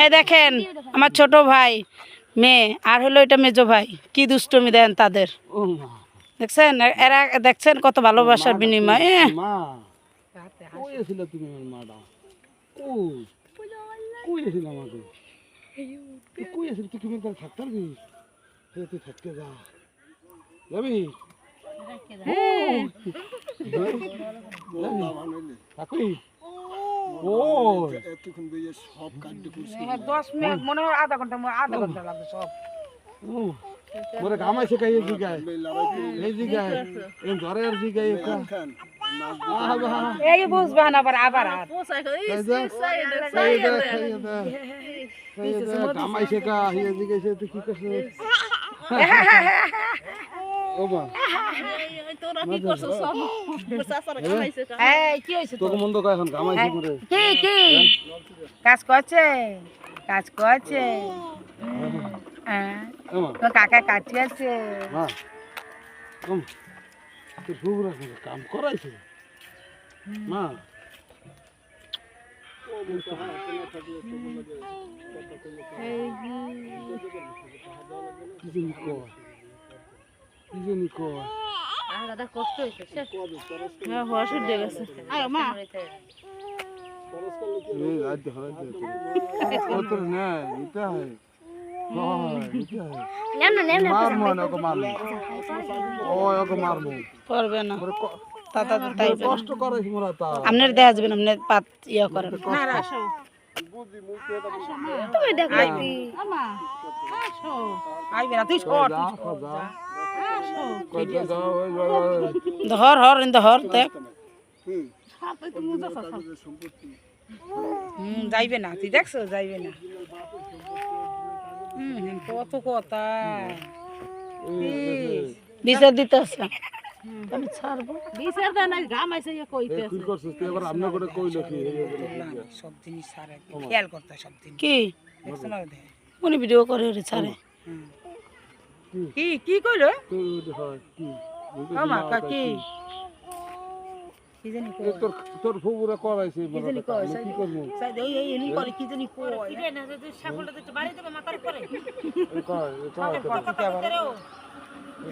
এই দেখেন আমার ছোট ভাই মেয়ে আর হলো এটা মেজো ভাই কি দুষ্টমি দেন তাদের দেখছেন এরা দেখছেন কত ভালোবাসার বিনিময়ে মনে হয় আধা ঘন্টা লাগবে সব মোরে গামাইছে কাই এই জায়গায় এই ঘরের জায়গায় এই বুঝবেন আবার গামাইছে কা এই জায়গায় তুই কি করছিস ও মা তোরা কি করছস সব চাচারা গামাইছে কা এই কি হইছে তোকে মন্দ কয় এখন গামাইছে মোরে কি কাজ করছে তো কাকা কাটি আছে হ্যাঁ কম তুই পুরো কাম করাইছে মা আলাদা কষ্ট হইছে হ্যাঁ হওয়া শুরু হয়ে গেছে আয় মা এই রাত ধরে কত না এটা হয় কষ্ট করে আপনার দেখা যাবেন আপনার পাত ইয়া করেন ধর দেখ যাইবে না তুই দেখছো যাইবে না কত কথা বিচার দিতে আসছে আমি ছাড়বো বিচার দেন না গামাইছে কইতে কি করছিস তুই এবার আমনা করে কইলো কি সব জিনিস ছাড়ে খেয়াল করতে সব দিন কি উনি ভিডিও করে ওরে ছাড়ে কি কইলো আমা কাকি কি জানি কই তোর ফুবুরা করাইছে কি জানি কই কি করব সাইদ এই এনি করে কি জানি কই রে না যদি ছাগলটা তো বাড়ি থেকে মাথার করে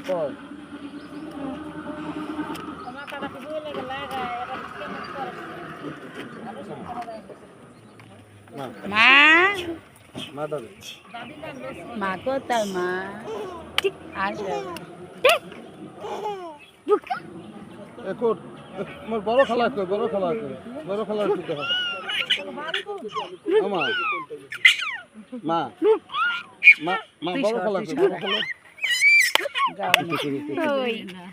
কই মাথাটা কি বলে লাগা এবার কেমন করে মা মাদারে মা কোথায় মা ঠিক আসবে ঠিক এখন মোর বড় খেলা কই বড় খেলা কি দেখা মা মা মা মা বড় খেলা কই বড় খেলা যাও